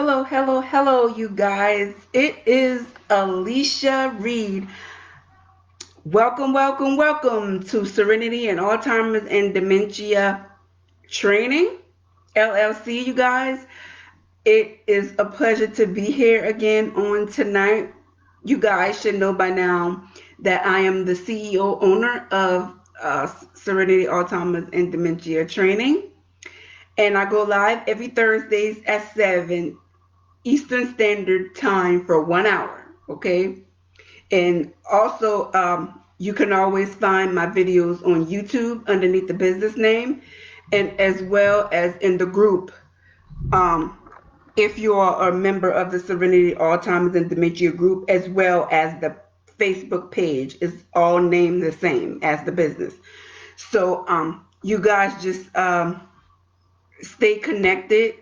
Hello, hello, hello, you guys. It is Alicia Reed. Welcome, welcome, welcome to Serenity and Alzheimer's and Dementia Training, LLC, you guys. It is a pleasure to be here again on tonight. You guys should know by now that I am the CEO owner of Serenity Alzheimer's and Dementia Training. And I go live every Thursdays at 7 Eastern Standard Time for 1 hour. Okay. And also, you can always find my videos on YouTube underneath the business name, and as well as in the group. Um, if you are a member of the Serenity Alzheimer's and Dementia group, as well as the Facebook page, is all named the same as the business. So, you guys just stay connected.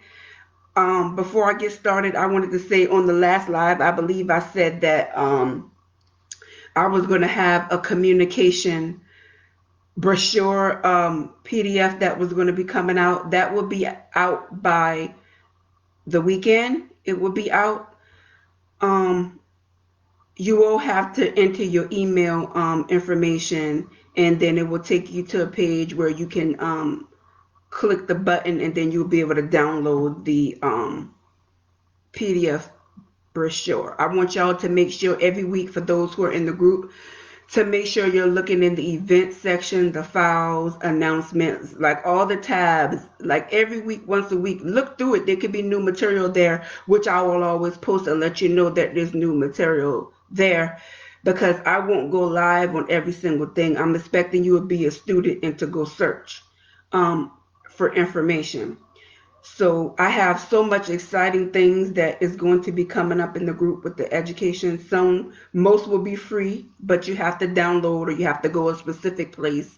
Before I get started, I wanted to say on the last live, I believe I said that I was going to have a communication brochure PDF that was going to be coming out. That will be out by the weekend. It will be out. Um, you will have to enter your email information, and then it will take you to a page where you can click the button, and then you'll be able to download the PDF brochure. I want y'all to make sure every week, for those who are in the group, to make sure you're looking in the event section, the files, announcements, like all the tabs, like every week, once a week, look through it. There could be new material there, which I will always post and let you know that there's new material there, because I won't go live on every single thing. I'm expecting you to be a student and to go search um, for information. So I have so much exciting things that is going to be coming up in the group with the education. Most will be free, but you have to download or you have to go a specific place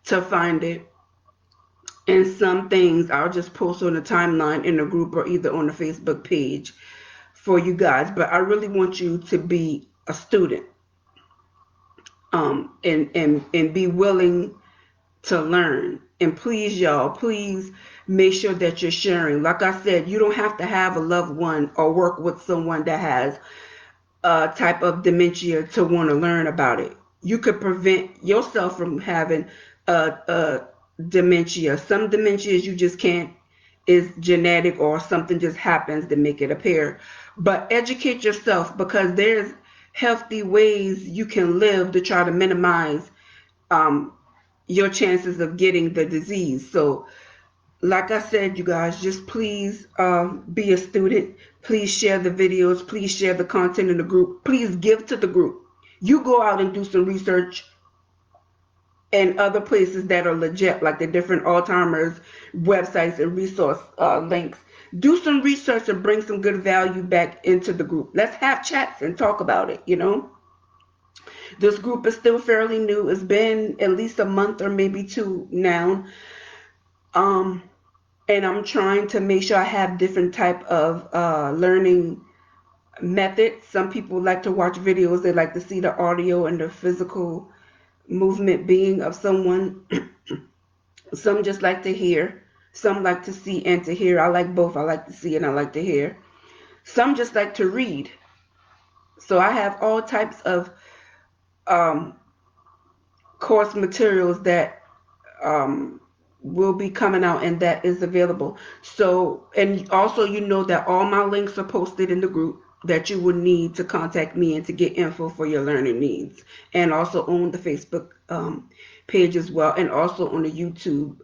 to find it. And some things I'll just post on the timeline in the group or either on the Facebook page for you guys. But I really want you to be a student, and be willing to learn. And please, y'all, please make sure that you're sharing. Like I said, you don't have to have a loved one or work with someone that has a type of dementia to want to learn about it. You could prevent yourself from having a dementia. Some dementias you just can't, is genetic or something just happens to make it appear. But educate yourself, because there's healthy ways you can live to try to minimize um, your chances of getting the disease. So, like I said, you guys, just please be a student. Please share the videos. Please share the content in the group. Please give to the group. You go out and do some research in other places that are legit, like the different Alzheimer's websites and resource links. Do some research and bring some good value back into the group. Let's have chats and talk about it. This group is still fairly new. It's been at least a month or maybe two now. Um, and I'm trying to make sure I have different type of learning methods. Some people like to watch videos. They like to see the audio and the physical movement being of someone. Some just like to hear. Some like to see and to hear. I like both. I like to see and I like to hear. Some just like to read. So I have all types of um, course materials that um, will be coming out and that is available. So, and also that all my links are posted in the group that you would need to contact me and to get info for your learning needs, and also on the Facebook page as well, and also on the YouTube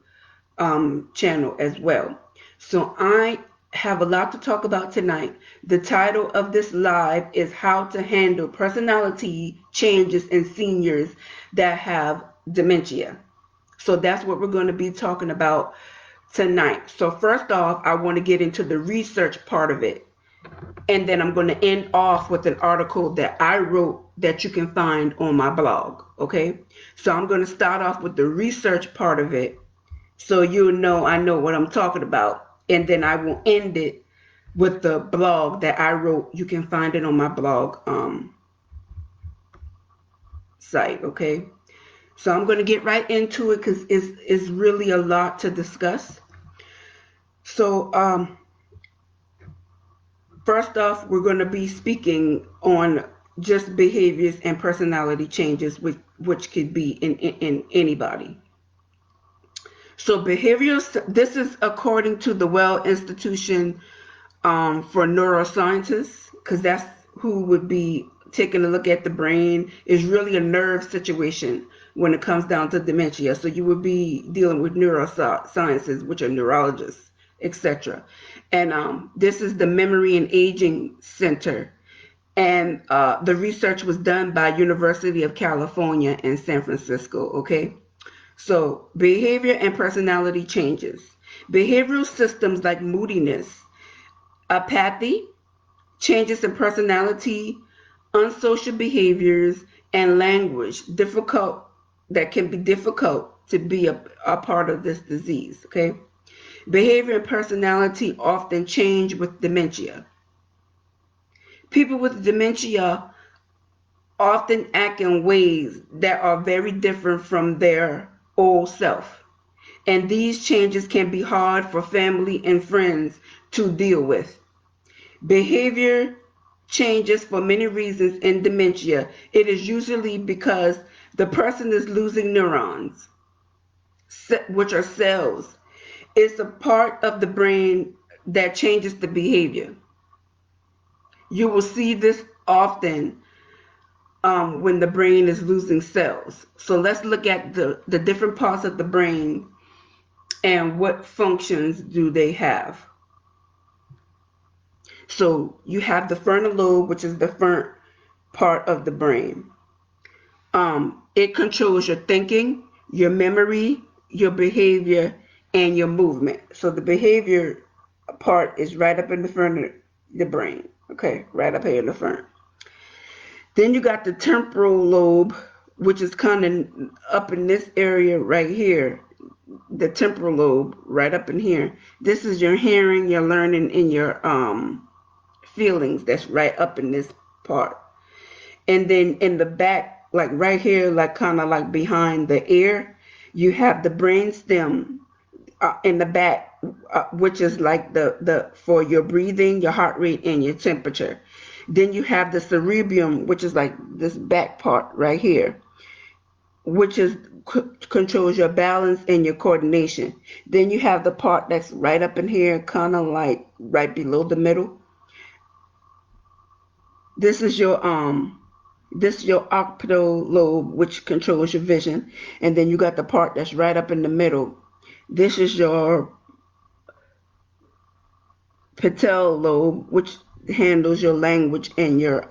channel as well. So I have a lot to talk about tonight. The title of this live is How to Handle Personality Changes in Seniors That Have Dementia. So that's what we're going to be talking about tonight. So first off, I want to get into the research part of it. And then I'm going to end off with an article that I wrote that you can find on my blog. Okay. So I'm going to start off with the research part of it, so you know I know what I'm talking about. And then I will end it with the blog that I wrote. You can find it on my blog site. Okay. So I'm going to get right into it because it's really a lot to discuss. So First off, we're going to be speaking on just behaviors and personality changes, which could be in anybody. So behavioral, this is according to the Well Institution for neuroscientists, because that's who would be taking a look at the brain, is really a nerve situation when it comes down to dementia. So you would be dealing with neurosciences, which are neurologists, etc. And this is the Memory and Aging Center. And the research was done by University of California in San Francisco. Okay, so behavior and personality changes. Behavioral systems like moodiness, apathy, changes in personality, unsocial behaviors, and language difficult that can be difficult to be a part of this disease. Okay, behavior and personality often change with dementia. People with dementia often act in ways that are very different from their old self, and these changes can be hard for family and friends to deal with. Behavior changes for many reasons in dementia. It is usually because the person is losing neurons, which are cells. It's a part of the brain that changes the behavior. You will see this often when the brain is losing cells. So let's look at the different parts of the brain and what functions do they have. So you have the frontal lobe, which is the front part of the brain. It controls your thinking, your memory, your behavior, and your movement. So the behavior part is right up in the front of the brain. Okay, right up here in the front. Then you got the temporal lobe, which is kind of up in this area right here. The temporal lobe, right up in here. This is your hearing, your learning, and your feelings. That's right up in this part. And then in the back, like right here, like kind of like behind the ear, you have the brain stem in the back, which is like the for your breathing, your heart rate, and your temperature. Then you have the cerebrum, which is like this back part right here, which is controls your balance and your coordination. Then you have the part that's right up in here, kind of like right below the middle. This is your occipital lobe, which controls your vision, and then you got the part that's right up in the middle. This is your patellar lobe, which handles your language and your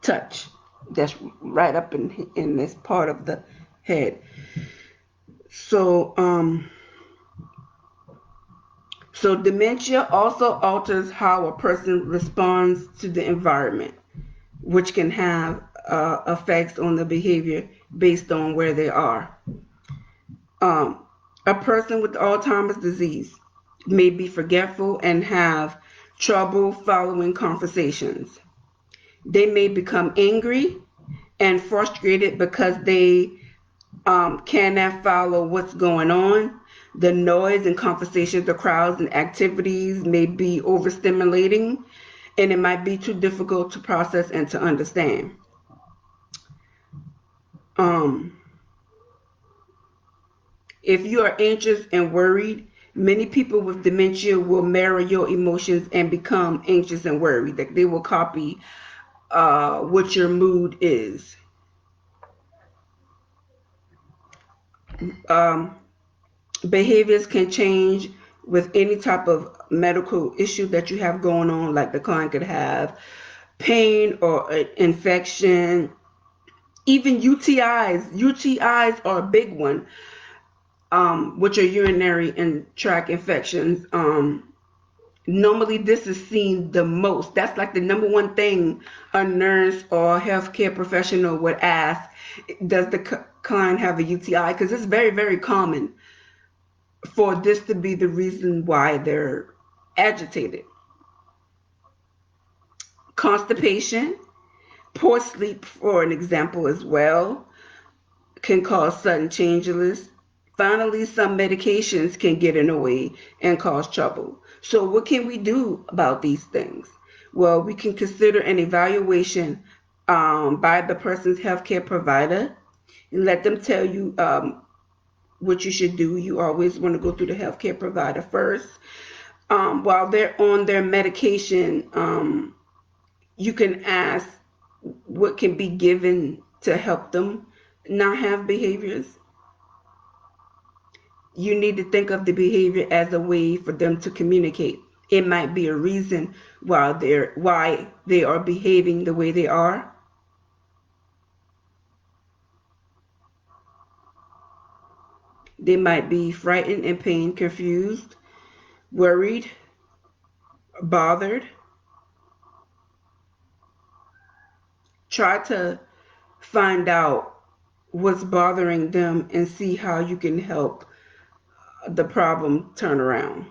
touch. That's right up in this part of the head. So so dementia also alters how a person responds to the environment, which can have effects on the behavior based on where they are. Um, a person with Alzheimer's disease may be forgetful and have trouble following conversations. They may become angry and frustrated because they cannot follow what's going on. The noise and conversations, the crowds and activities may be overstimulating, and it might be too difficult to process and to understand. Um, if you are anxious and worried, many people with dementia will mirror your emotions and become anxious and worried. That they will copy what your mood is. Um, Behaviors can change with any type of medical issue that you have going on. Like the client could have pain or infection, even UTIs. UTIs are a big one, which are urinary and tract infections. Normally, this is seen the most. That's like the number one thing a nurse or a healthcare professional would ask: does the client have a UTI? Because it's very, very common for this to be the reason why they're agitated. Constipation, poor sleep, for an example, as well, can cause sudden changes. Finally, some medications can get in the way and cause trouble. So, what can we do about these things? Well, we can consider an evaluation by the person's healthcare provider and let them tell you what you should do. You always want to go through the healthcare provider first. While they're on their medication, you can ask what can be given to help them not have behaviors. You need to think of the behavior as a way for them to communicate. It might be a reason why they are behaving the way they are. They might be frightened and pain, confused, worried, bothered. Try to find out what's bothering them and see how you can help the problem turn around.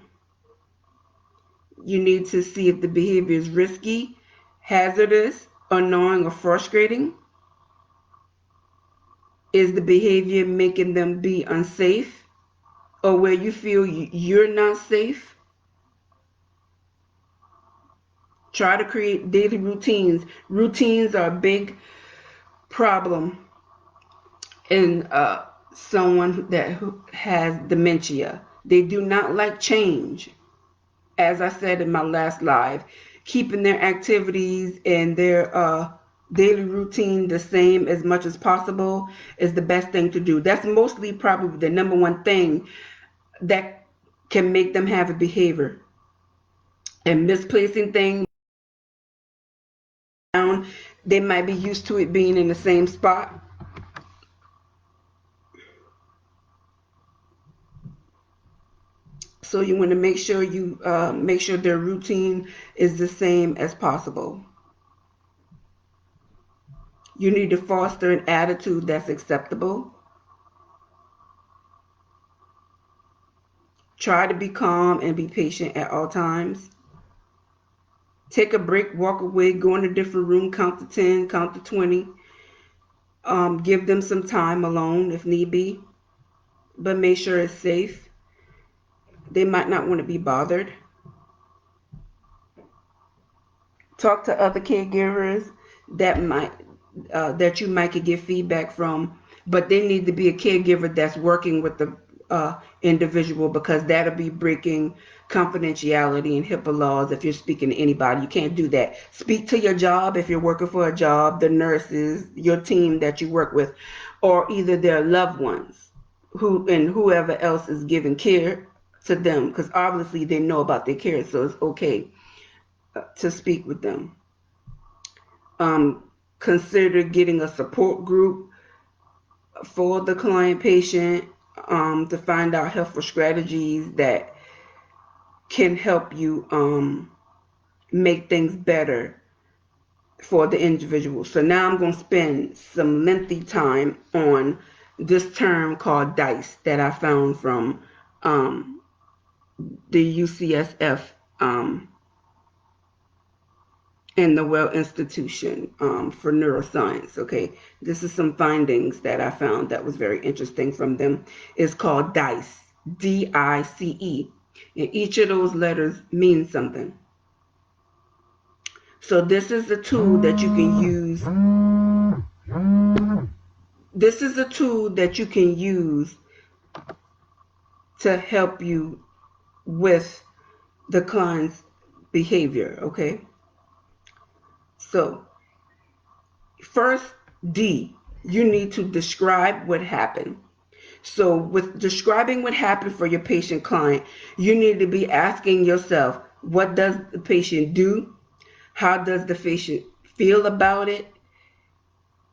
You need to see if the behavior is risky, hazardous, annoying, or frustrating. Is the behavior making them be unsafe or where you feel you're not safe? Try to create daily routines. Routines are a big problem in someone that has dementia. They do not like change. As I said in my last live, keeping their activities and their daily routine the same as much as possible is the best thing to do. That's mostly probably the number one thing that can make them have a behavior. And misplacing things down, they might be used to it being in the same spot. So you want to make sure their routine is the same as possible. You need to foster an attitude that's acceptable. Try to be calm and be patient at all times. Take a break, walk away, go in a different room, count to 10, count to 20. Give them some time alone if need be, but make sure it's safe. They might not want to be bothered. Talk to other caregivers that you might could get feedback from, but they need to be a caregiver that's working with the individual, because that'll be breaking confidentiality and HIPAA laws. If you're speaking to anybody, you can't do that. Speak to your job if you're working for a job, the nurses, your team that you work with, or either their loved ones whoever else is giving care to them, because obviously they know about their care, so it's okay to speak with them. Um, Consider getting a support group for the client patient to find out helpful strategies that can help you make things better for the individual. So now I'm going to spend some lengthy time on this term called DICE that I found from um, the UCSF and the Well Institution for Neuroscience. Okay, this is some findings that I found that was very interesting from them. It's called DICE, DICE, and each of those letters means something. So this is a tool that you can use. This is a tool that you can use to help you with the client's behavior. Okay, so first, D, you need to describe what happened. So with describing what happened for your patient client, you need to be asking yourself, what does the patient do? How does the patient feel about it?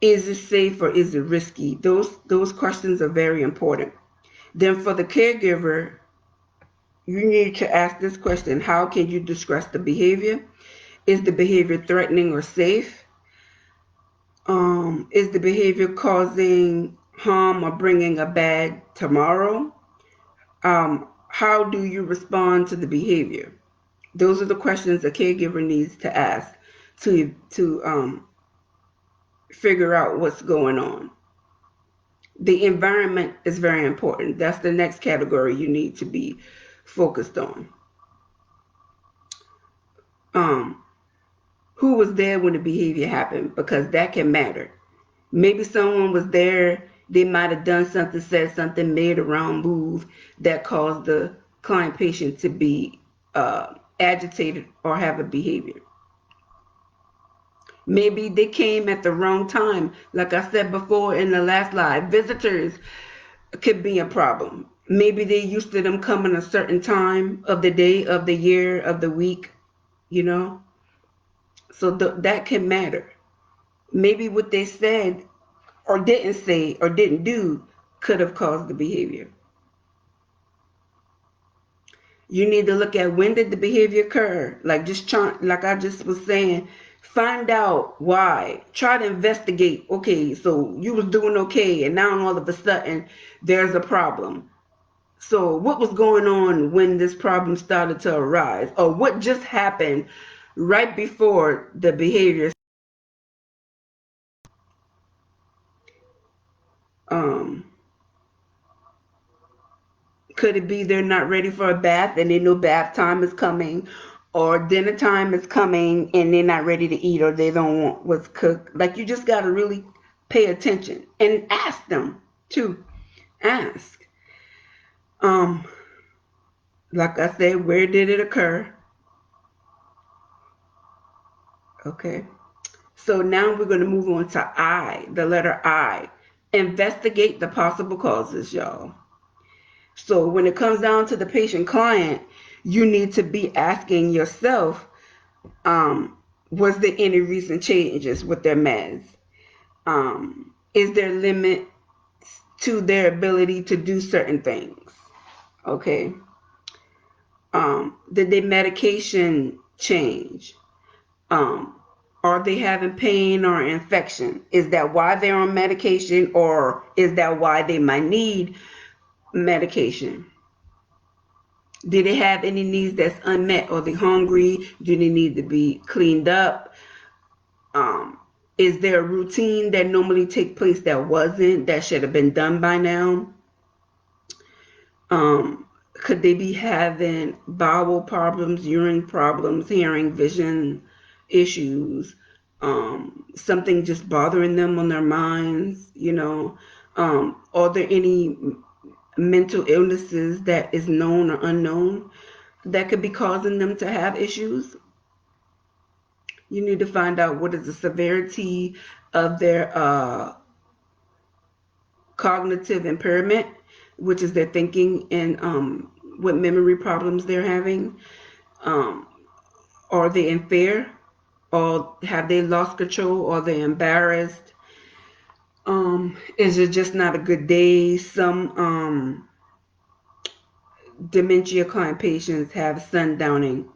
Is it safe or is it risky? Those questions are very important. Then for the caregiver, you need to ask this question: how can you describe the behavior? Is the behavior threatening or safe? Is the behavior causing harm or bringing a bad tomorrow? How do you respond to the behavior? Those are the questions a caregiver needs to ask to figure out what's going on. The environment is very important. That's the next category you need to be focused on. Um, who was there when the behavior happened? Because that can matter. Maybe someone was there, they might have done something, said something, made a wrong move that caused the client patient to be agitated or have a behavior. Maybe they came at the wrong time. Like I said before in the last live, visitors could be a problem. Maybe they used to them coming a certain time of the day, of the year, of the week, you know? So that can matter. Maybe what they said or didn't say or didn't do could have caused the behavior. You need to look at when did the behavior occur. Like I just was saying, find out why. Try to investigate. Okay, so you was doing okay, and now all of a sudden there's a problem. So what was going on when this problem started to arise, or what just happened right before the behavior? Um, Could it be they're not ready for a bath and they know bath time is coming, or dinner time is coming and they're not ready to eat, or they don't want what's cooked? Like, you just got to really pay attention and ask them too. Ask. Um, like I said, where did it occur? Okay. So now we're going to move on to I, the letter I. Investigate the possible causes, y'all. So when it comes down to the patient client, you need to be asking yourself, was there any recent changes with their meds? Is there limit to their ability to do certain things? Okay. Did their medication change? Um, are they having pain or infection? Is that why they're on medication, or is that why they might need medication? Do they have any needs that's unmet? Are they hungry? Do they need to be cleaned up? Um, is there a routine that normally take place that should have been done by now? Could they be having bowel problems, urine problems, hearing, vision issues? Something just bothering them on their minds, you know? Are there any mental illnesses that is known or unknown that could be causing them to have issues? You need to find out what is the severity of their cognitive impairment, which is their thinking, and what memory problems they're having. Um, are they in fear? Or have they lost control? Are they embarrassed? Is it just not a good day? Some dementia client patients have sundowning,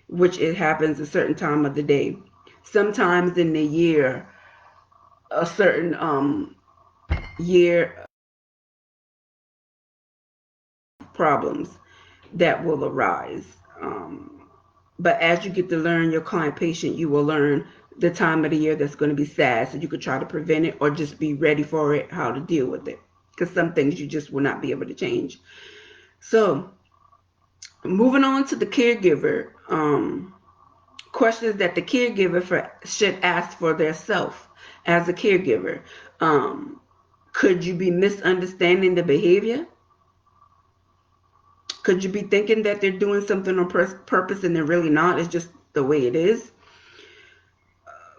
which it happens a certain time of the day. Sometimes in the year, a certain year problems that will arise. But as you get to learn your client patient, you will learn the time of the year that's going to be sad, so you could try to prevent it or just be ready for it, how to deal with it. Because some things you just will not be able to change. So, moving on to the caregiver, questions that the should ask for their self as a caregiver. Could you be misunderstanding the behavior? Could you be thinking that they're doing something on purpose and they're really not? It's just the way it is.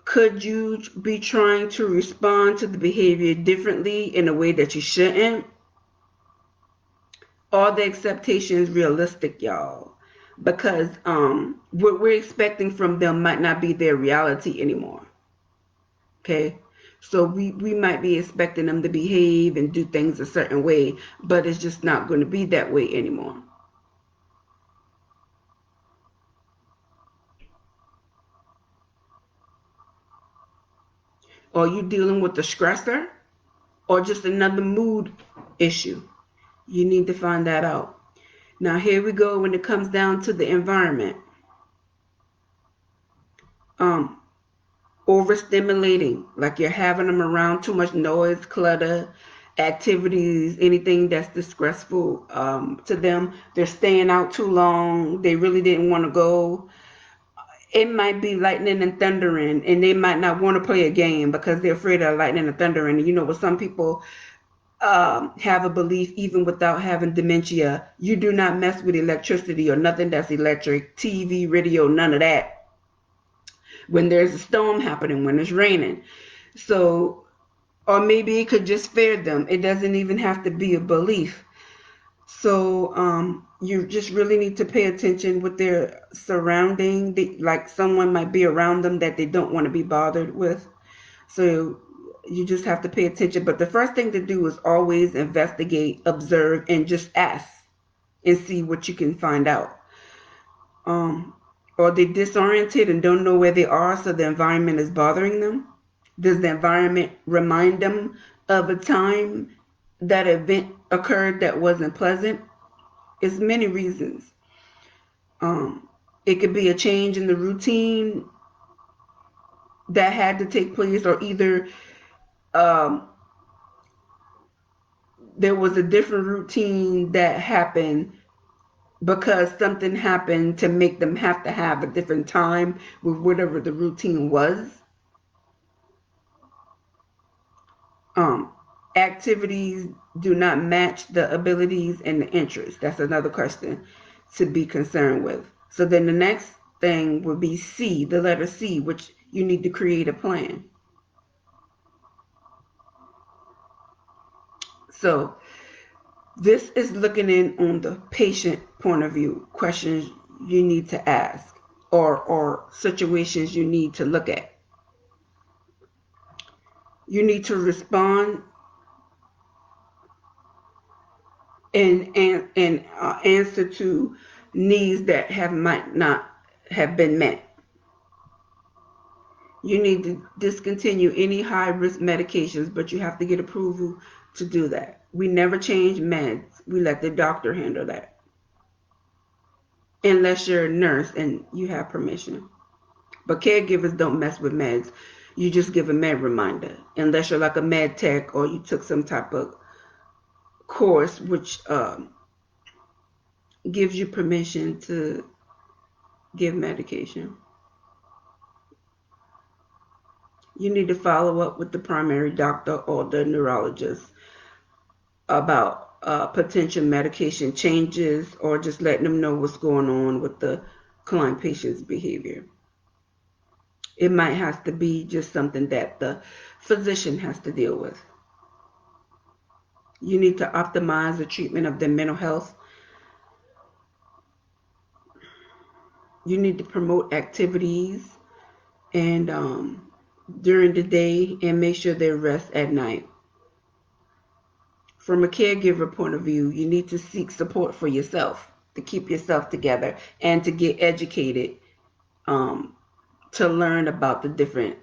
Could you be trying to respond to the behavior differently in a way that you shouldn't? Are the expectations realistic, y'all? Because what we're expecting from them might not be their reality anymore. Okay? So we might be expecting them to behave and do things a certain way, but it's just not going to be that way anymore. Are you dealing with a stressor or just another mood issue? You need to find that out. Now, here we go when it comes down to the environment. Um, Overstimulating, like you're having them around too much noise, clutter, activities, anything that's disgraceful to them. They're staying out too long. They really didn't want to go. It might be lightning and thundering, and they might not want to play a game because they're afraid of lightning and thundering. You know, with some people have a belief, even without having dementia, you do not mess with electricity or nothing that's electric, TV, radio, none of that. When there's a storm happening, when it's raining. So, or maybe it could just fear them. It doesn't even have to be a belief. So you just really need to pay attention with their surrounding. Like someone might be around them that they don't want to be bothered with. So you just have to pay attention. But the first thing to do is always investigate, observe, and just ask and see what you can find out. Um, are they disoriented and don't know where they are, so the environment is bothering them? Does the environment remind them of a time that event occurred that wasn't pleasant? It's many reasons. Um, it could be a change in the routine that had to take place, or either um, there was a different routine that happened because something happened to make them have to have a different time with whatever the routine was. Um, Activities do not match the abilities and the interests. That's another question to be concerned with. So then the next thing would be C, the letter C, which you need to create a plan. So this is looking in on the patient point of view, questions you need to ask, or situations you need to look at. You need to respond and answer to needs that have might not have been met. You need to discontinue any high risk medications, but you have to get approval to do that. We never change meds. We let the doctor handle that. Unless you're a nurse and you have permission. But caregivers don't mess with meds. You just give a med reminder. Unless you're like a med tech or you took some type of course which gives you permission to give medication. You need to follow up with the primary doctor or the neurologist about potential medication changes, or just letting them know what's going on with the client patient's behavior. It might have to be just something that the physician has to deal with. You need to optimize the treatment of their mental health. You need to promote activities and during the day, and make sure they rest at night. From a caregiver point of view, you need to seek support for yourself, to keep yourself together, and to get educated, um, to learn about the different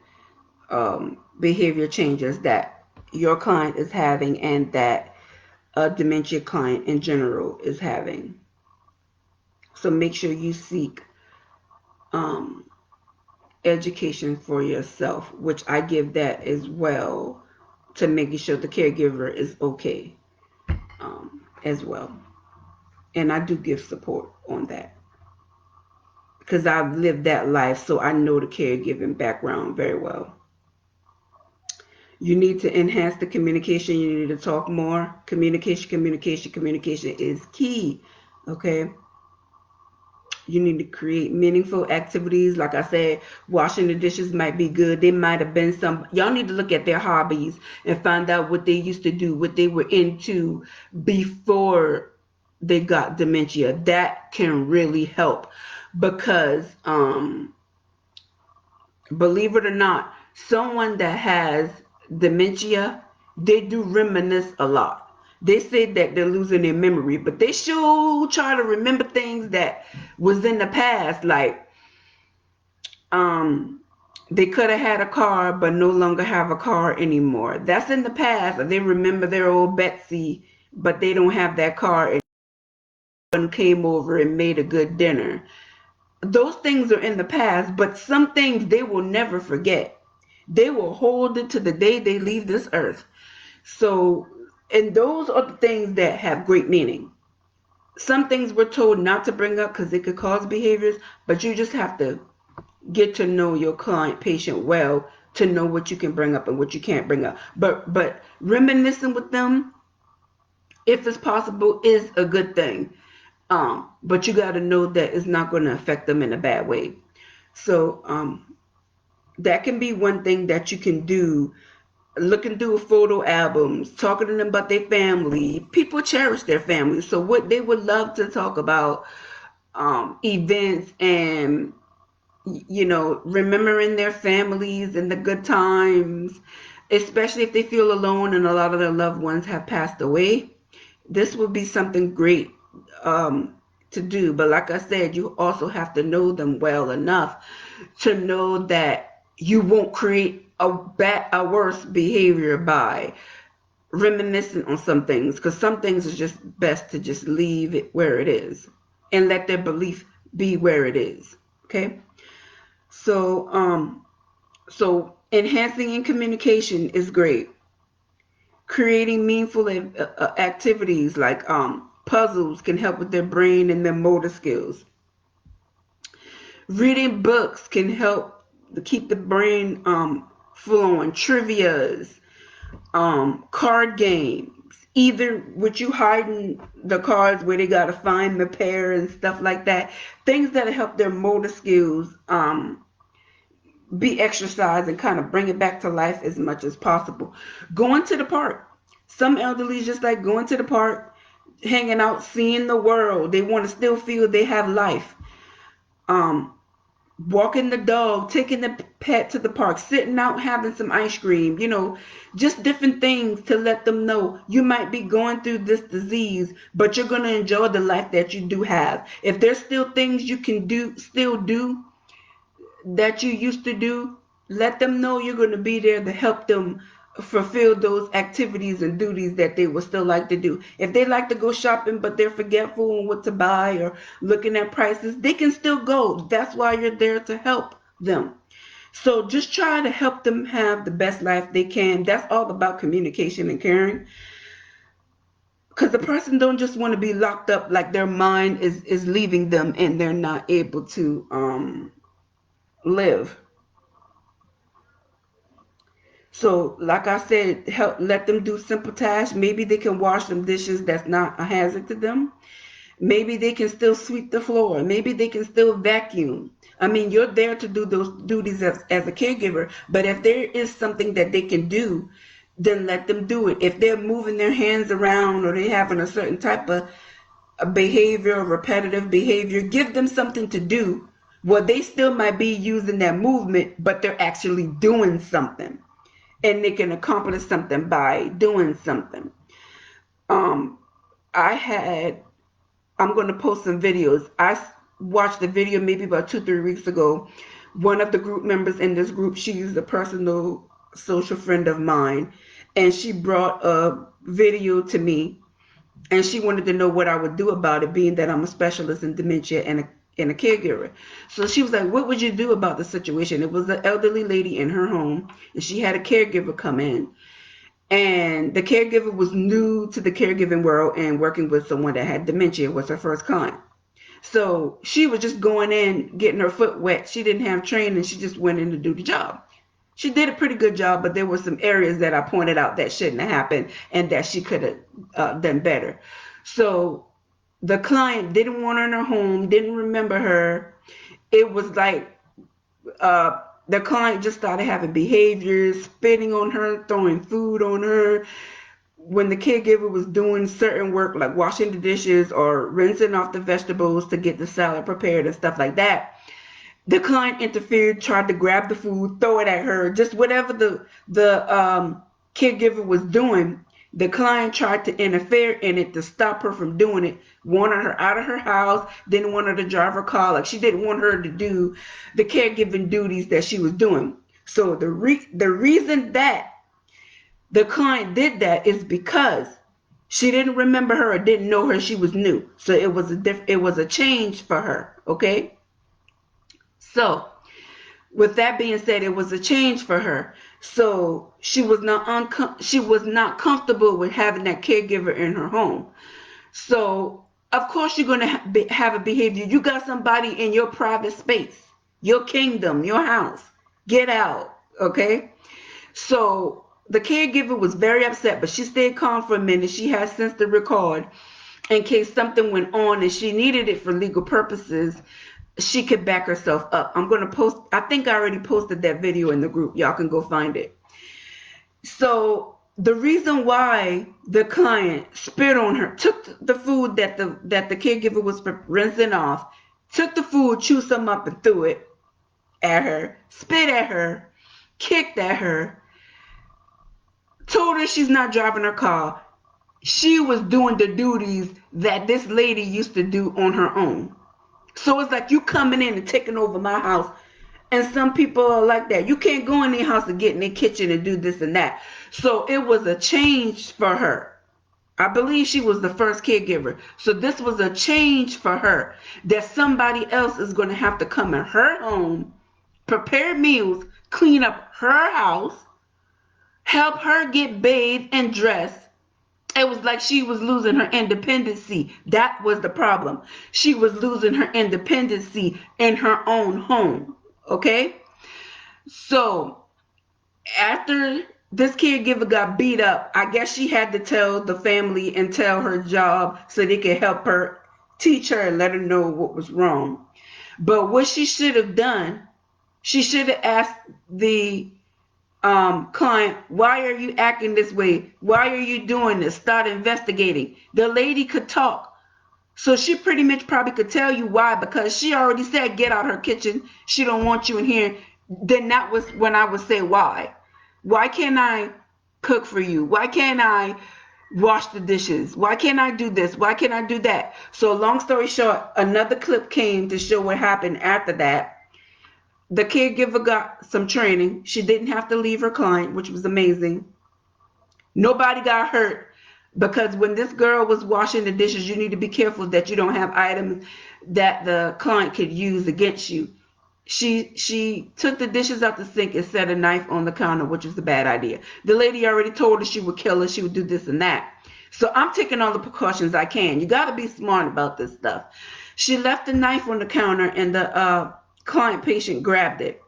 behavior changes that your client is having and that a dementia client in general is having. So make sure you seek um, education for yourself, which I give that as well, to making sure the caregiver is okay as well. And I do give support on that because I've lived that life, so I know the caregiving background very well. You need to enhance the communication. You need to talk more. Communication is key. Okay. You need to create meaningful activities. Like I said, washing the dishes might be good. They might have been some. Y'all need to look at their hobbies and find out what they used to do, what they were into before they got dementia. That can really help because, believe it or not, someone that has dementia, they do reminisce a lot. They say that they're losing their memory, but they sure try to remember things that was in the past. Like, um, they could have had a car, but no longer have a car anymore. That's in the past. They remember their old Betsy, but they don't have that car. And one came over and made a good dinner. Those things are in the past, but some things they will never forget. They will hold it to the day they leave this earth. So And those are the things that have great meaning. Some things we're told not to bring up because it could cause behaviors, but you just have to get to know your client patient well to know what you can bring up and what you can't bring up. But reminiscing with them, if it's possible, is a good thing. But you got to know that it's not going to affect them in a bad way. So that can be one thing that you can do. Looking through photo albums, talking to them about their family. People cherish their family, so what they would love to talk about, events, and remembering their families and the good times, especially if they feel alone and a lot of their loved ones have passed away. This would be something great to do. But like I said, you also have to know them well enough to know that you won't create a worse behavior by reminiscing on some things, because some things is just best to just leave it where it is and let their belief be where it is. Okay. So enhancing in communication is great. Creating meaningful activities like puzzles can help with their brain and their motor skills. Reading books can help to keep the brain flowing. Trivias, card games, either with you hiding the cards where they gotta find the pair and stuff like that. Things that help their motor skills be exercised and kind of bring it back to life as much as possible. Going to the park. Some elderly just like going to the park, hanging out, seeing the world. They want to still feel they have life. Um, Walking the dog, taking the pet to the park, sitting out having some ice cream, just different things to let them know you might be going through this disease, but you're going to enjoy the life that you do have. If there's still things you can still do that you used to do, let them know you're going to be there to help them fulfill those activities and duties that they would still like to do. If they like to go shopping but they're forgetful on what to buy or looking at prices, they can still go. That's why you're there, to help them. So just try to help them have the best life they can. That's all about communication and caring. Because the person don't just want to be locked up, like their mind is leaving them and they're not able to live. So, like I said, help let them do simple tasks. Maybe they can wash some dishes that's not a hazard to them. Maybe they can still sweep the floor. Maybe they can still vacuum. I mean, you're there to do those duties as a caregiver, but if there is something that they can do, then let them do it. If they're moving their hands around or they're having a certain type of a behavior or repetitive behavior, give them something to do. Well, they still might be using that movement, but they're actually doing something and they can accomplish something by doing something. Um, I had, I'm going to post some videos. I watched a video maybe about 2, 3 weeks ago. One of the group members in this group, she's a personal social friend of mine, and she brought a video to me, and she wanted to know what I would do about it, being that I'm a specialist in dementia and a caregiver. So she was like, what would you do about the situation? It was an elderly lady in her home, and she had a caregiver come in. And the caregiver was new to the caregiving world and working with someone that had dementia was her first client. So she was just going in, getting her foot wet. She didn't have training. She just went in to do the job. She did a pretty good job, but there were some areas that I pointed out that shouldn't have happened and that she could have done better. So the client didn't want her in her home, didn't remember her. It was like the client just started having behaviors, spitting on her, throwing food on her. When the caregiver was doing certain work like washing the dishes or rinsing off the vegetables to get the salad prepared and stuff like that, the client interfered, tried to grab the food, throw it at her, just whatever the caregiver was doing. The client tried to interfere in it to stop her from doing it, wanted her out of her house, didn't want her to drive her car. Like she didn't want her to do the caregiving duties that she was doing. So the reason that the client did that is because she didn't remember her or didn't know her. She was new, so it was a change for her. Okay, so with that being said, it was a change for her. So she was not comfortable with having that caregiver in her home. So of course you're going to have a behavior. You got somebody in your private space, your kingdom, your house. Get out, okay? So the caregiver was very upset, but she stayed calm for a minute. She has sense to record in case something went on and she needed it for legal purposes. She could back herself up. I'm going to post, I think I already posted that video in the group. Y'all can go find it. So the reason why the client spit on her, took the food that the caregiver was rinsing off, took the food, chewed some up and threw it at her, spit at her, kicked at her, told her she's not driving her car. She was doing the duties that this lady used to do on her own. So it's like you coming in and taking over my house. And some people are like that. You can't go in their house and get in their kitchen and do this and that. So it was a change for her. I believe she was the first caregiver. So this was a change for her that somebody else is going to have to come in her home, prepare meals, clean up her house, help her get bathed and dressed. It was like she was losing her independency. That was the problem. She was losing her independency in her own home. Okay? So after this caregiver got beat up, I guess she had to tell the family and tell her job so they could help her, teach her, and let her know what was wrong. But what she should have done, she should have asked the client, why are you acting this way? Why are you doing this? Start investigating. The lady could talk. So she pretty much probably could tell you why, because she already said get out her kitchen. She don't want you in here. Then that was when I would say why. Why can't I cook for you? Why can't I wash the dishes? Why can't I do this? Why can't I do that? So long story short, another clip came to show what happened after that. The caregiver got some training. She didn't have to leave her client, which was amazing. Nobody got hurt, because when this girl was washing the dishes, you need to be careful that you don't have items that the client could use against you. She took the dishes out the sink and set a knife on the counter, which was a bad idea. The lady already told her she would kill her, she would do this and that. So I'm taking all the precautions I can. You got to be smart about this stuff. She left the knife on the counter, and the client patient grabbed it,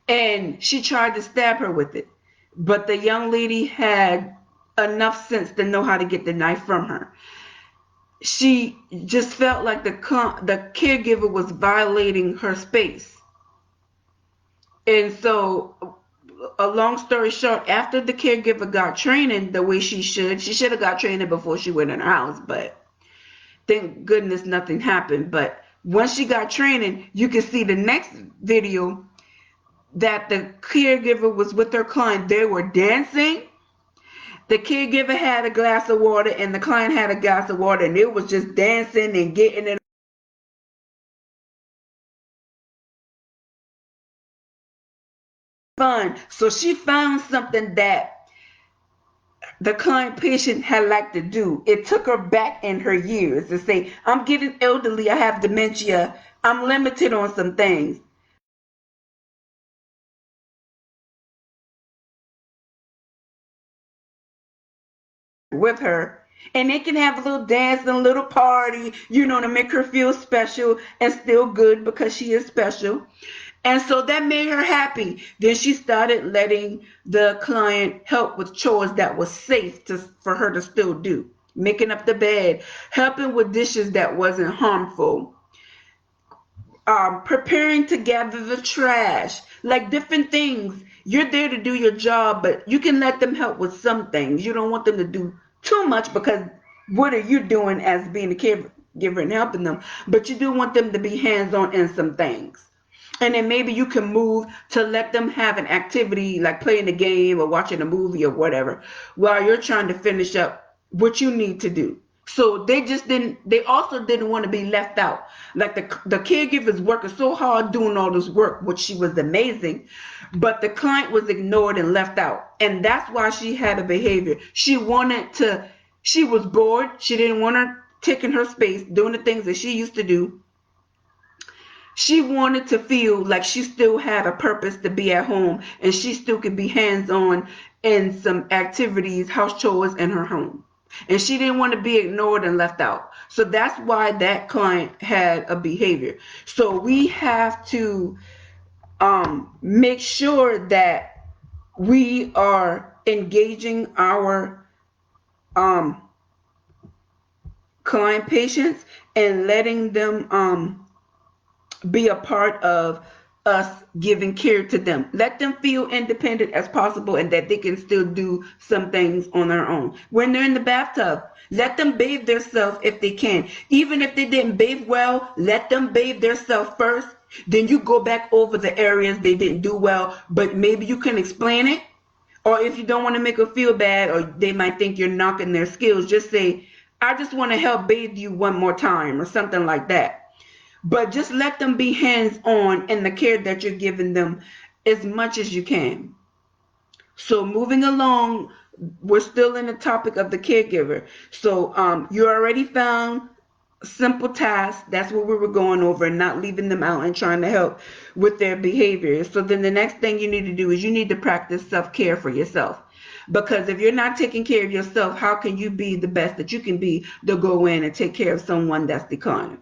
and she tried to stab her with it. But the young lady had enough sense to know how to get the knife from her. She just felt like the caregiver was violating her space. And so, a long story short, after the caregiver got training the way she should have got training before she went in her house, but thank goodness nothing happened. But once she got training, you can see the next video that the caregiver was with her client. They were dancing. The caregiver had a glass of water and the client had a glass of water, and it was just dancing and getting it fun. So she found something that the client patient had liked to do. It took her back in her years to say, I'm getting elderly, I have dementia, I'm limited on some things. With her, and they can have a little dance and a little party, to make her feel special and still good because she is special. And so that made her happy. Then she started letting the client help with chores that was safe for her to still do, making up the bed, helping with dishes that wasn't harmful, preparing to gather the trash, like different things. You're there to do your job, but you can let them help with some things. You don't want them to do too much, because what are you doing as being a caregiver and helping them? But you do want them to be hands-on in some things. And then maybe you can move to let them have an activity like playing a game or watching a movie or whatever while you're trying to finish up what you need to do. So they also didn't want to be left out. Like the caregivers working so hard doing all this work, which she was amazing, but the client was ignored and left out. And that's why she had a behavior. She was bored. She didn't want her taking her space, doing the things that she used to do. She wanted to feel like she still had a purpose to be at home and she still could be hands on in some activities, house chores in her home. And she didn't want to be ignored and left out. So that's why that client had a behavior. So we have to make sure that we are engaging our um, client patients and letting them be a part of us giving care to them. Let them feel independent as possible and that they can still do some things on their own. When they're in the bathtub, let them bathe themselves if they can. Even if they didn't bathe well, let them bathe themselves first. Then you go back over the areas they didn't do well, but maybe you can explain it. Or if you don't want to make them feel bad or they might think you're knocking their skills, just say, I just want to help bathe you one more time or something like that. But just let them be hands on in the care that you're giving them as much as you can. So moving along, we're still in the topic of the caregiver. So you already found simple tasks. That's what we were going over, and not leaving them out and trying to help with their behaviors. So then the next thing you need to do is you need to practice self-care for yourself. Because if you're not taking care of yourself, how can you be the best that you can be to go in and take care of someone that's declining?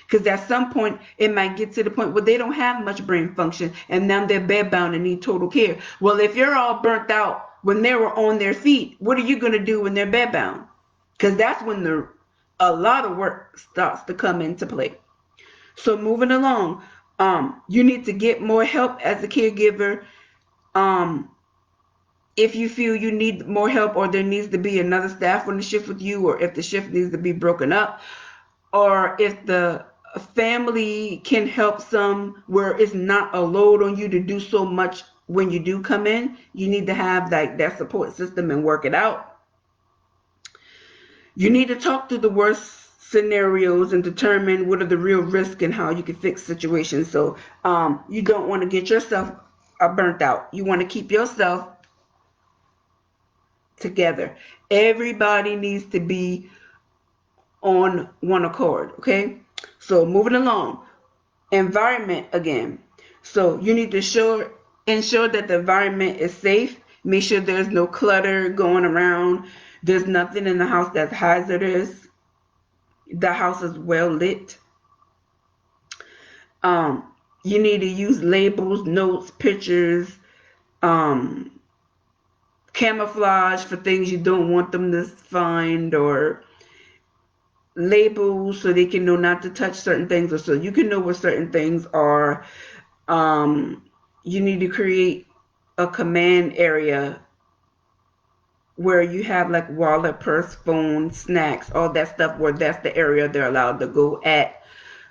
Because at some point, it might get to the point where they don't have much brain function and now they're bedbound and need total care. Well, if you're all burnt out when they were on their feet, what are you going to do when they're bedbound? Because that's when a lot of work starts to come into play. So moving along, you need to get more help as a caregiver. Um, if you feel you need more help or there needs to be another staff on the shift with you, or if the shift needs to be broken up, or if the family can help some where it's not a load on you to do so much when you do come in, you need to have that support system and work it out. You need to talk through the worst scenarios and determine what are the real risks and how you can fix situations. So you don't want to get yourself burnt out. You want to keep yourself together. Everybody needs to be on one accord. Okay, so moving along, environment again. So you need to ensure that the environment is safe. Make sure there's no clutter going around. There's nothing in the house that's hazardous. The house is well lit. Um, you need to use labels, notes, pictures, um, camouflage for things you don't want them to find, or labels so they can know not to touch certain things, or so you can know what certain things are. Um, you need to create a command area where you have like wallet, purse, phone, snacks, all that stuff, where that's the area they're allowed to go at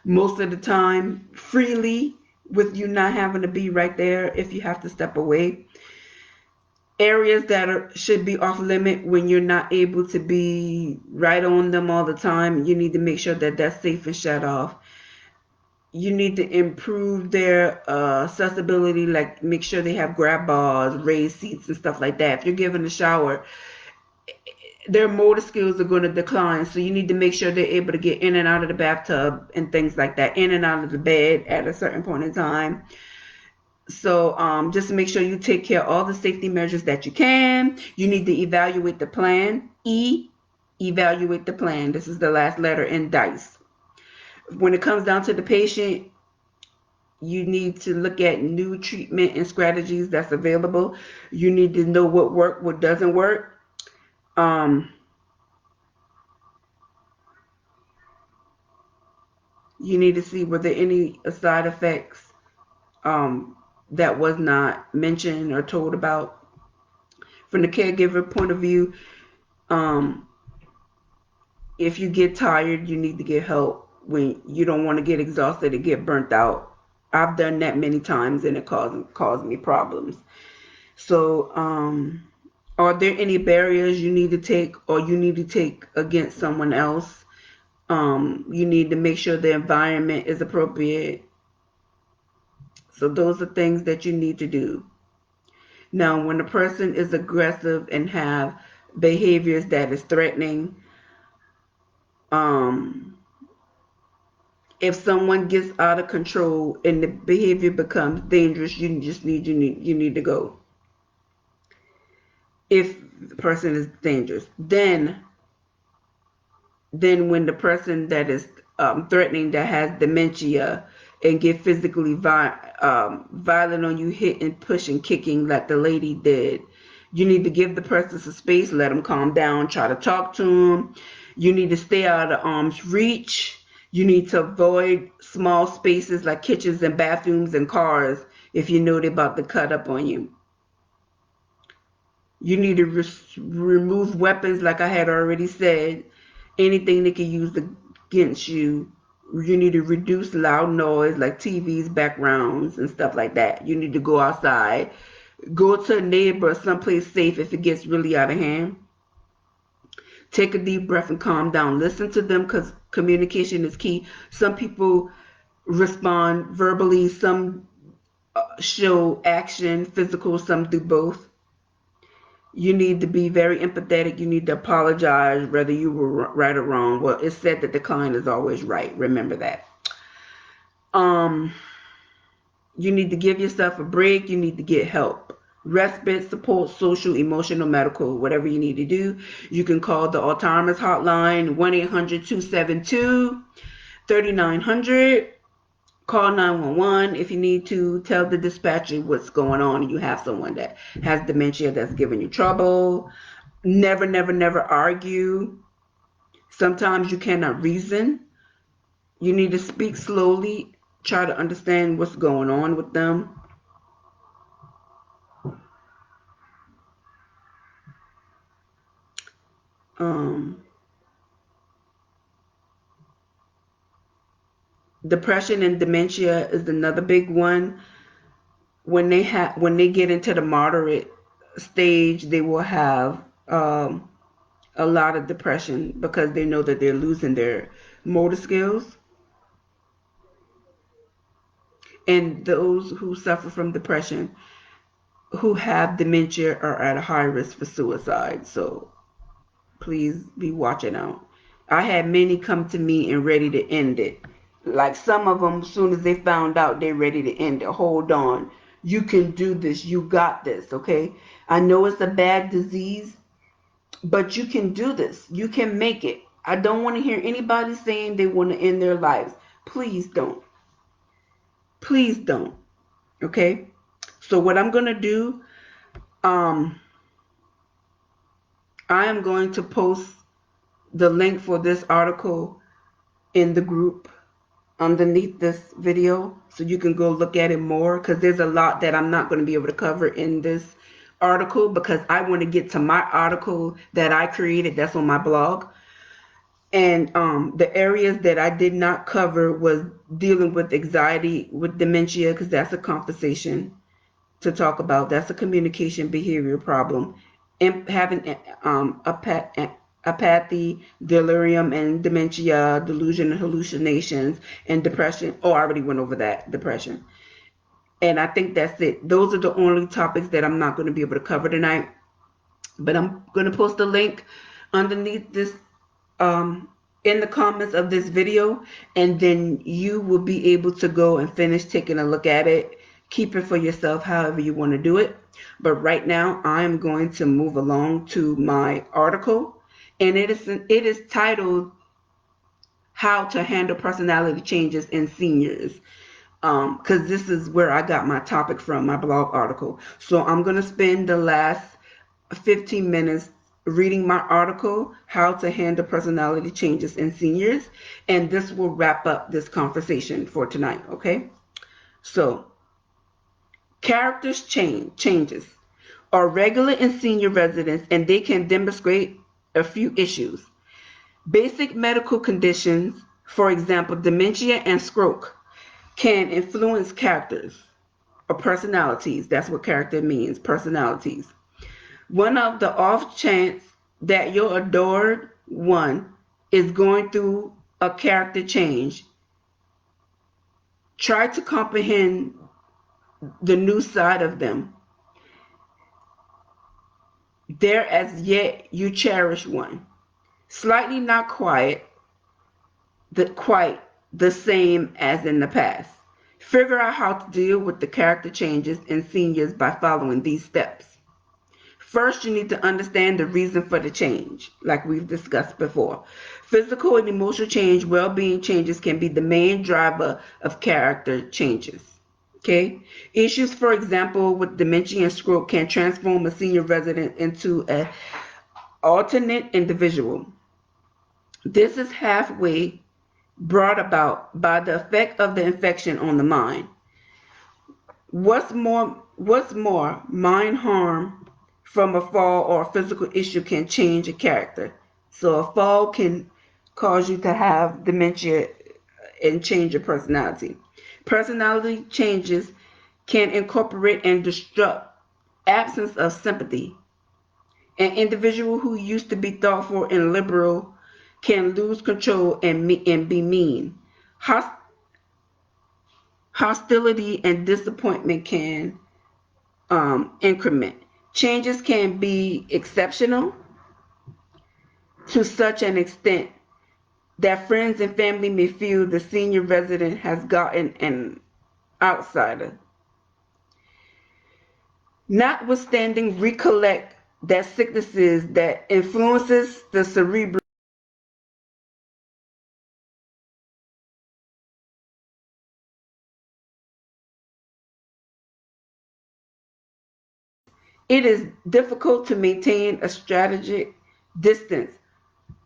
most of the time freely, with you not having to be right there if you have to step away. Areas that should be off limit when you're not able to be right on them all the time, you need to make sure that that's safe and shut off. You need to improve their accessibility, like make sure they have grab bars, raised seats, and stuff like that. If you're giving a shower, their motor skills are going to decline, so you need to make sure they're able to get in and out of the bathtub and things like that, in and out of the bed at a certain point in time. So just make sure you take care of all the safety measures that you can. You need to evaluate the plan. Evaluate the plan. This is the last letter in DICE. When it comes down to the patient, you need to look at new treatment and strategies that's available. You need to know what works, what doesn't work. Um, you need to see were there any side effects that was not mentioned or told about. From the caregiver point of view, um, if you get tired, you need to get help. When you don't want to get exhausted and get burnt out. I've done that many times and it caused me problems. So, are there any barriers you need to take or you need to take against someone else? You need to make sure the environment is appropriate. So those are things that you need to do. Now, when a person is aggressive and have behaviors that is threatening, um, If someone gets out of control and the behavior becomes dangerous, you need to go. If the person is dangerous, then when the person that is threatening, that has dementia, and get physically violent on you, hitting, pushing, kicking like the lady did, you need to give the person some space, let them calm down, try to talk to them. You need to stay out of arm's reach. You need to avoid small spaces like kitchens and bathrooms and cars if you know they're about to cut up on you. You need to remove weapons, like I had already said. Anything they can use against you. You need to reduce loud noise like TVs, backgrounds, and stuff like that. You need to go outside. Go to a neighbor, someplace safe if it gets really out of hand. Take a deep breath and calm down. Listen to them, because communication is key. Some people respond verbally, some show action, physical, some do both. You need to be very empathetic. You need to apologize whether you were right or wrong. Well, it's said that the client is always right. Remember that. Um, you need to give yourself a break. You need to get help. Respite, support, social, emotional, medical, whatever you need to do. You can call the Alzheimer's hotline, 1-800-272-3900. Call 911 if you need to. Tell the dispatcher what's going on. You have someone that has dementia that's giving you trouble. Never, never, never argue. Sometimes you cannot reason. You need to speak slowly. Try to understand what's going on with them. Um, Depression and dementia is another big one. When they get into the moderate stage, they will have a lot of depression because they know that they're losing their motor skills. And those who suffer from depression, who have dementia, are at a high risk for suicide. So please be watching out. I had many come to me and ready to end it. Like some of them, as soon as they found out, they're ready to end it. Hold on. You can do this. You got this, okay? I know it's a bad disease, but you can do this. You can make it. I don't want to hear anybody saying they want to end their lives. Please don't. Please don't. Okay? So what I'm going to do, um, I am going to post the link for this article in the group underneath this video so you can go look at it more, because there's a lot that I'm not going to be able to cover in this article because I want to get to my article that I created that's on my blog. And the areas that I did not cover was dealing with anxiety with dementia, because that's a conversation to talk about. That's a communication behavior problem. And having apathy, delirium, and dementia, delusion and hallucinations, and depression. Oh, I already went over that, depression. And I think that's it. Those are the only topics that I'm not going to be able to cover tonight. But I'm going to post a link underneath this, um, in the comments of this video, and then you will be able to go and finish taking a look at it. Keep it for yourself however you want to do it. But right now I'm going to move along to my article, and it is titled How to Handle Personality Changes in Seniors, because this is where I got my topic from, my blog article. So I'm going to spend the last 15 minutes reading my article, How to Handle Personality Changes in Seniors, and this will wrap up this conversation for tonight, okay? So, changes are regular in senior residents, and they can demonstrate a few issues. Basic medical conditions, for example, dementia and stroke, can influence characters or personalities. That's what character means, personalities. One of the off chance that your adored one is going through a character change. Try to comprehend the new side of them. There as yet you cherish one. Slightly not quite the same as in the past. Figure out how to deal with the character changes in seniors by following these steps. First, you need to understand the reason for the change, like we've discussed before. Physical and emotional change, well-being changes can be the main driver of character changes. Okay? Issues, for example, with dementia and stroke can transform a senior resident into an alternate individual. This is halfway brought about by the effect of the infection on the mind. What's more, mind harm from a fall or a physical issue can change a character. So a fall can cause you to have dementia and change your personality. Personality changes can incorporate and disrupt absence of sympathy. An individual who used to be thoughtful and liberal can lose control and be mean. Hostility and disappointment can increment. Changes can be exceptional to such an extent that friends and family may feel the senior resident has gotten an outsider. Notwithstanding, recollect that sicknesses that influences the cerebral, it is difficult to maintain a strategic distance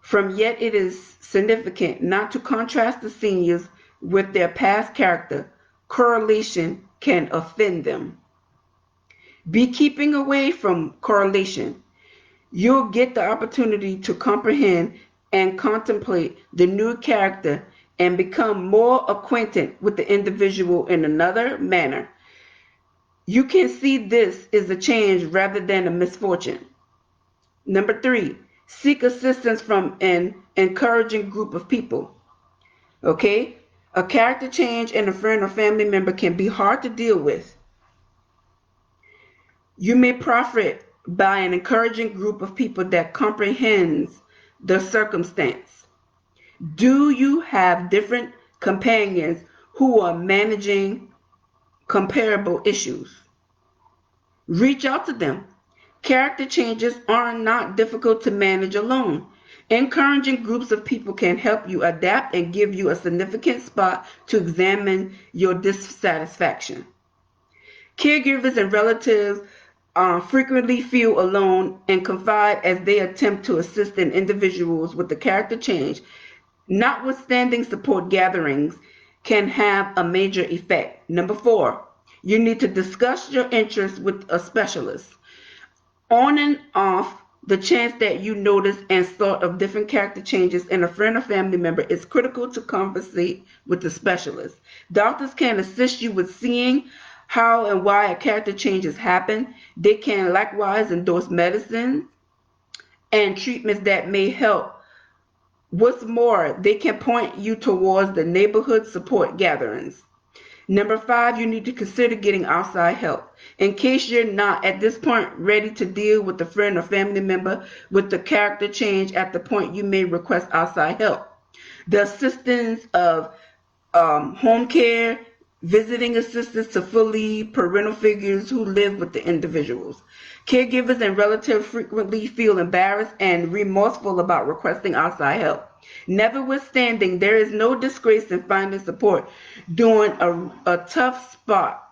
from, yet it is significant not to contrast the seniors with their past character. Correlation can offend them. Be keeping away from correlation. You'll get the opportunity to comprehend and contemplate the new character and become more acquainted with the individual in another manner. You can see this is a change rather than a misfortune. Number 3, seek assistance from an encouraging group of people. Okay? A character change in a friend or family member can be hard to deal with. You may profit by an encouraging group of people that comprehends the circumstance. Do you have different companions who are managing comparable issues? Reach out to them. Character changes are not difficult to manage alone. Encouraging groups of people can help you adapt and give you a significant spot to examine your dissatisfaction. Caregivers and relatives frequently feel alone and confide as they attempt to assist in individuals with the character change. Notwithstanding, support gatherings can have a major effect. Number 4, you need to discuss your interests with a specialist. On and off, the chance that you notice and thought of different character changes in a friend or family member is critical to conversate with the specialist. Doctors can assist you with seeing how and why a character changes happen. They can likewise endorse medicines and treatments that may help. What's more, they can point you towards the neighborhood support gatherings. Number 5, you need to consider getting outside help. In case you're not at this point ready to deal with a friend or family member with the character change, at the point you may request outside help. The assistance of home care, visiting assistants to fully parental figures who live with the individuals. Caregivers and relatives frequently feel embarrassed and remorseful about requesting outside help. Notwithstanding, there is no disgrace in finding support during a tough spot.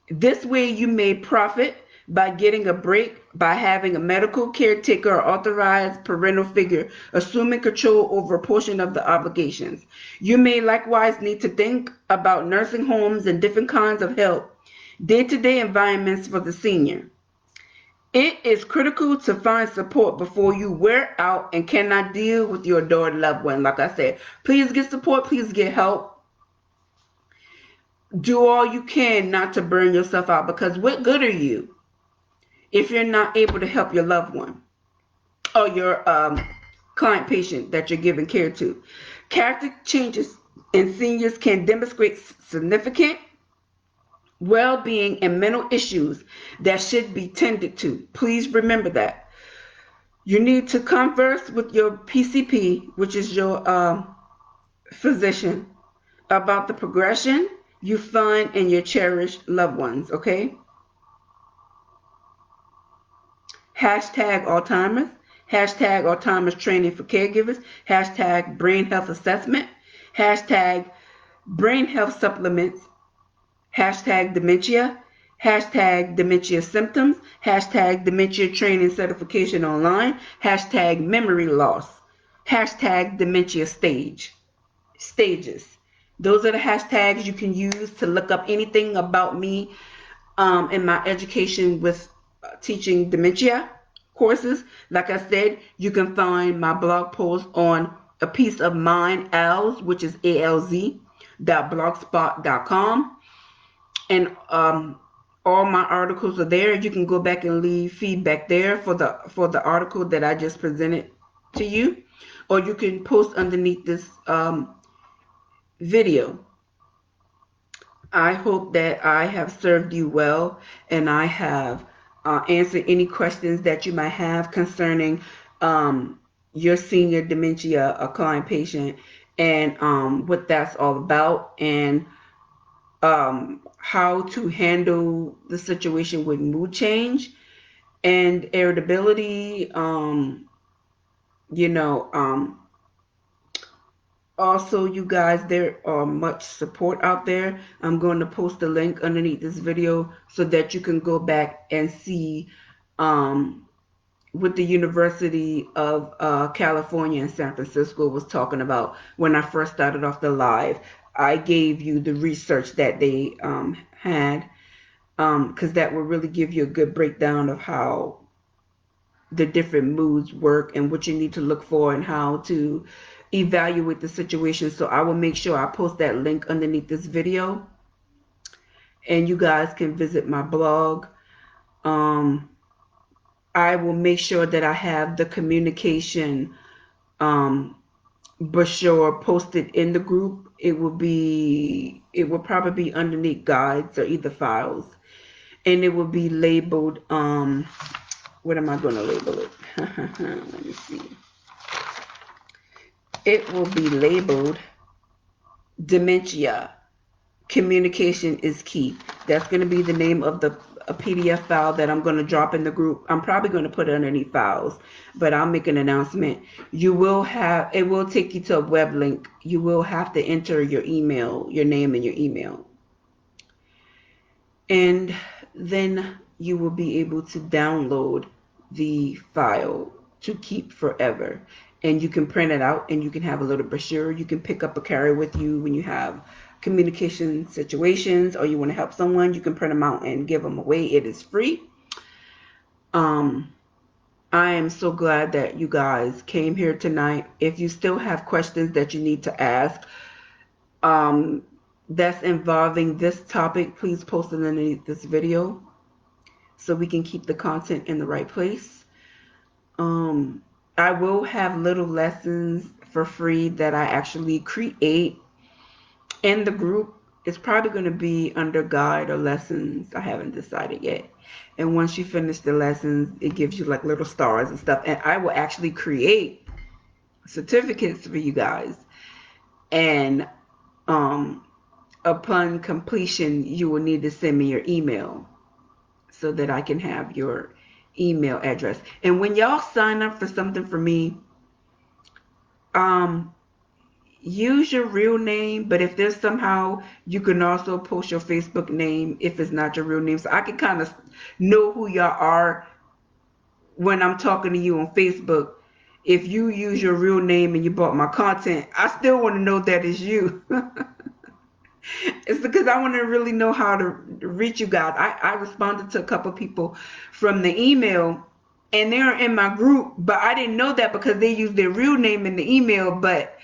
This way you may profit by getting a break by having a medical caretaker or authorized parental figure assuming control over a portion of the obligations. You may likewise need to think about nursing homes and different kinds of help, day-to-day environments for the senior. It is critical to find support before you wear out and cannot deal with your adored loved one. Like I said, please get support, please get help. Do all you can not to burn yourself out, because what good are you if you're not able to help your loved one or your client patient that you're giving care to? Character changes in seniors can demonstrate significant well-being and mental issues that should be tended to. Please remember that. You need to converse with your PCP, which is your physician about the progression you find in your cherished loved ones, okay? Hashtag Alzheimer's, hashtag Alzheimer's training for caregivers, hashtag brain health assessment, hashtag brain health supplements, hashtag dementia, hashtag dementia symptoms, hashtag dementia training certification online, hashtag memory loss, hashtag dementia stages. Those are the hashtags you can use to look up anything about me in my education with teaching dementia courses. Like I said, you can find my blog post on a piece of mind, ALZ, which is alz.blogspot.com. And all my articles are there. You can go back and leave feedback there for the article that I just presented to you, or you can post underneath this video. I hope that I have served you well, and I have answered any questions that you might have concerning your senior dementia client patient, and what that's all about, and how to handle the situation with mood change and irritability. You know, Also, you guys, there are much support out there. I'm going to post a link underneath this video so that you can go back and see what the University of California in San Francisco was talking about when I first started off the live. I gave you the research that they had, because that will really give you a good breakdown of how the different moods work and what you need to look for and how to evaluate the situation. So I will make sure I post that link underneath this video, and you guys can visit my blog. I will make sure that I have the communication brochure posted in the group. It will probably be underneath guides or either files, and it will be labeled what am I going to label it? Let me see. It will be labeled Dementia. Communication is key. That's going to be the name of a PDF file that I'm going to drop in the group. I'm probably going to put it underneath files, but I'll make an announcement. It will take you to a web link. You will have to enter your email, your name and your email. And then you will be able to download the file to keep forever. And you can print it out and you can have a little brochure. You can pick up or carry with you when you have communication situations or you want to help someone. You can print them out and give them away. It is free. I am so glad that you guys came here tonight. If you still have questions that you need to ask that's involving this topic, please post it underneath this video so we can keep the content in the right place. I will have little lessons for free that I actually create in the group. It's probably going to be under guide or lessons. I haven't decided yet. And once you finish the lessons, it gives you like little stars and stuff. And I will actually create certificates for you guys. And upon completion, you will need to send me your email so that I can have your email address. And when y'all sign up for something for me, use your real name, but if there's somehow you can also post your Facebook name if it's not your real name, so I can kind of know who y'all are when I'm talking to you on Facebook. If you use your real name and you bought my content, I still want to know that it's you. It's because I want to really know how to reach you guys. I responded to a couple people from the email and they're in my group, but I didn't know that because they used their real name in the email, but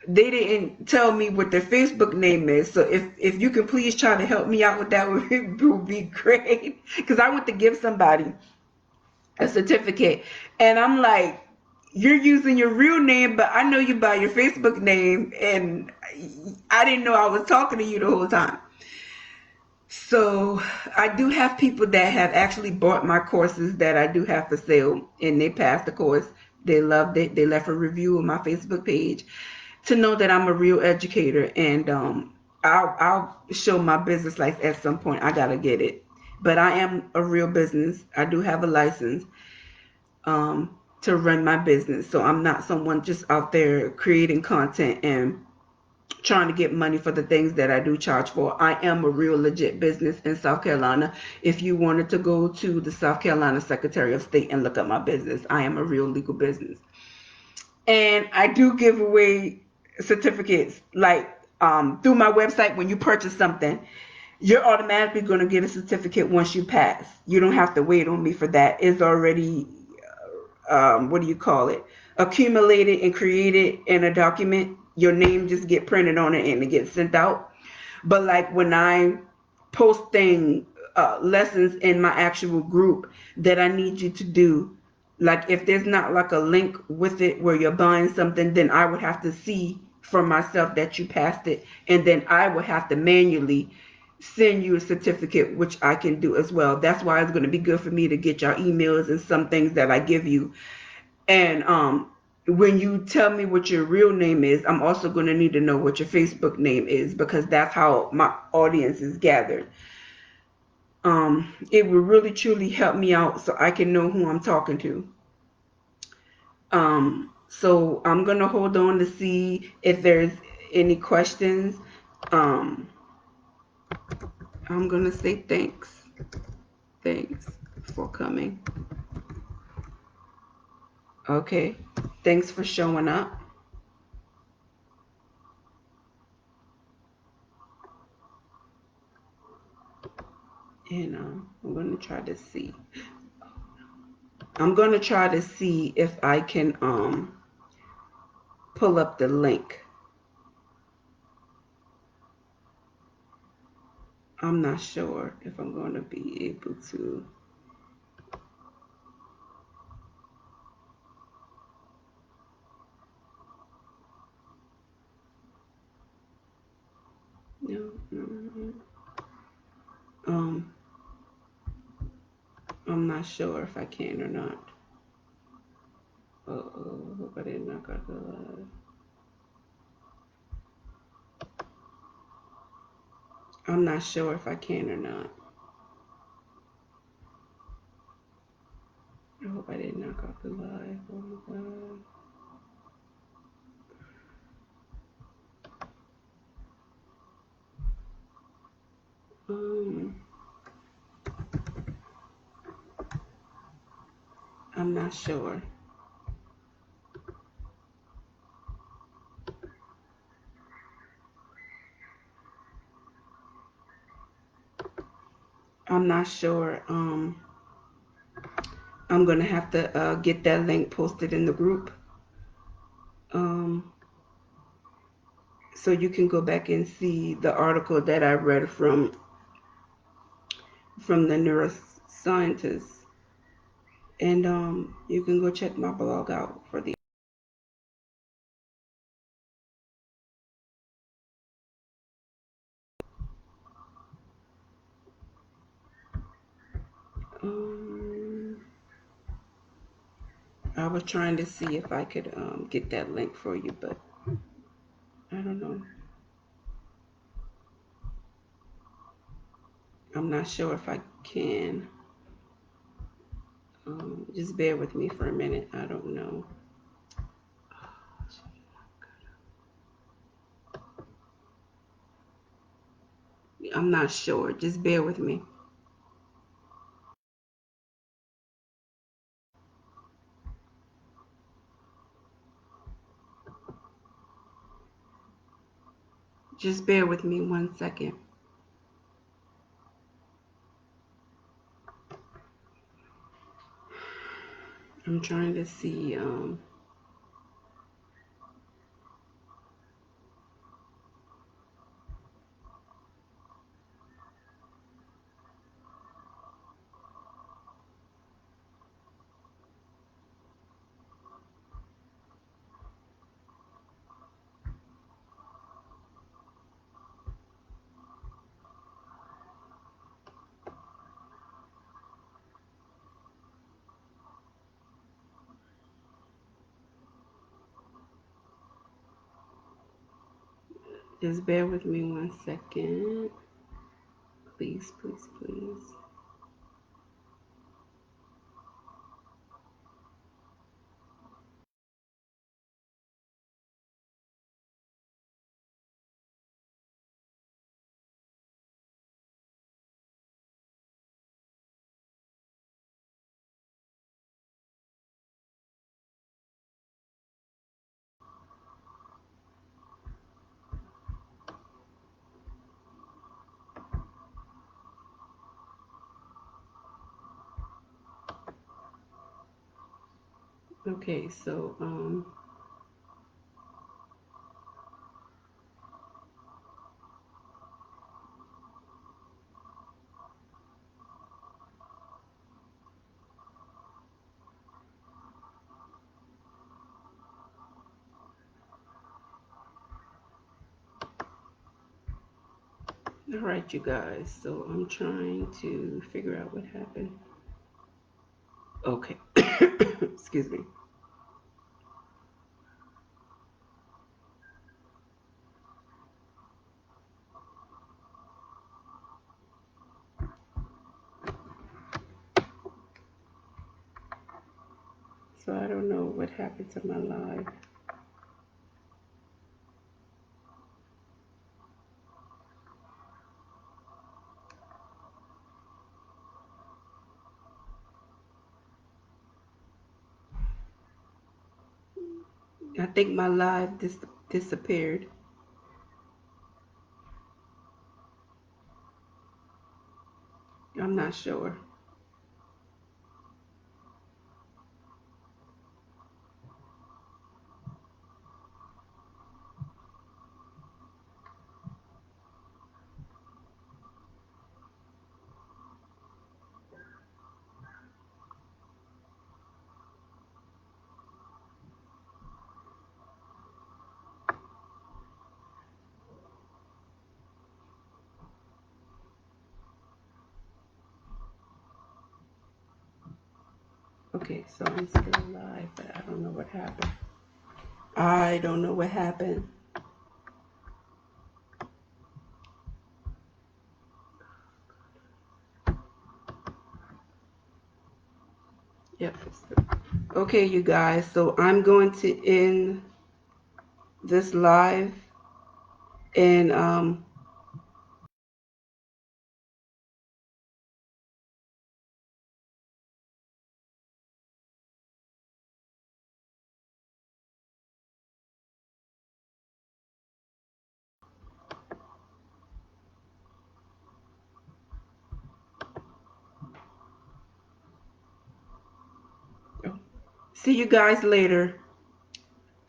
they didn't tell me what their Facebook name is. So if you can please try to help me out with that, would be great. Because I went to give somebody a certificate and I'm like, you're using your real name, but I know you by your Facebook name, and I didn't know I was talking to you the whole time. So I do have people that have actually bought my courses that I do have for sale, and they passed the course. They loved it. They left a review on my Facebook page. to know that I'm a real educator, and I'll show my business license at some point. I gotta get it, but I am a real business. I do have a license to run my business, so I'm not someone just out there creating content and trying to get money for the things that I do charge for. I am a real legit business in South Carolina. If you wanted to go to the South Carolina Secretary of State and look up my business, I am a real legal business. And I do give away certificates like through my website. When you purchase something, you're automatically going to get a certificate once you pass. You don't have to wait on me for that. It's already what do you call it, accumulated and created in a document. Your name just get printed on it and it gets sent out. But like when I posting lessons in my actual group that I need you to do, like if there's not like a link with it where you're buying something, then I would have to see for myself that you passed it, and then I would have to manually send you a certificate, which I can do as well. That's why it's going to be good for me to get your emails and some things that I give you. And when you tell me what your real name is, I'm also going to need to know what your Facebook name is, because that's how my audience is gathered. It will really truly help me out so I can know who I'm talking to. So I'm going to hold on to see if there's any questions. Um, I'm going to say thanks. Thanks for coming. Okay. Thanks for showing up. And I'm going to try to see. I'm going to try to see if I can pull up the link. I'm not sure if I'm going to be able to. No, no, no. I'm not sure if I can or not. Uh-oh, hope I didn't knock out the live. I'm not sure if I can or not. I hope I didn't knock out the live. Oh my God. I'm not sure. I'm not sure. I'm gonna have to get that link posted in the group. So you can go back and see the article that I read from the neuroscientist, and you can go check my blog out for the. I was trying to see if I could get that link for you, but I don't know. I'm not sure if I can. Just bear with me for a minute. I don't know. I'm not sure. Just bear with me. Just bear with me 1 second. I'm trying to see. Just bear with me 1 second. Please, please, please. Okay, so all right, you guys. So I'm trying to figure out what happened. Okay. Excuse me. So I don't know what happened to my live. I think my live disappeared. I'm not sure. Okay, so I'm still alive, but I don't know what happened. I don't know what happened. Yep. Okay, you guys. So I'm going to end this live and see you guys later.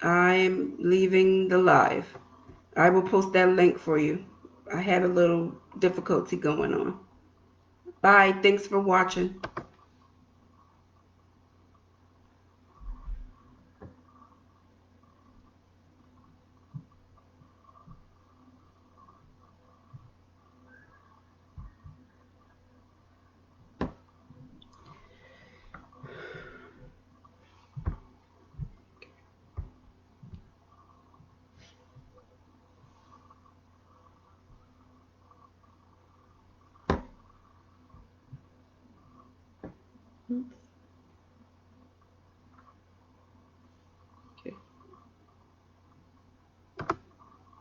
I'm leaving the live. I will post that link for you. I had a little difficulty going on. Bye. Thanks for watching. Oops.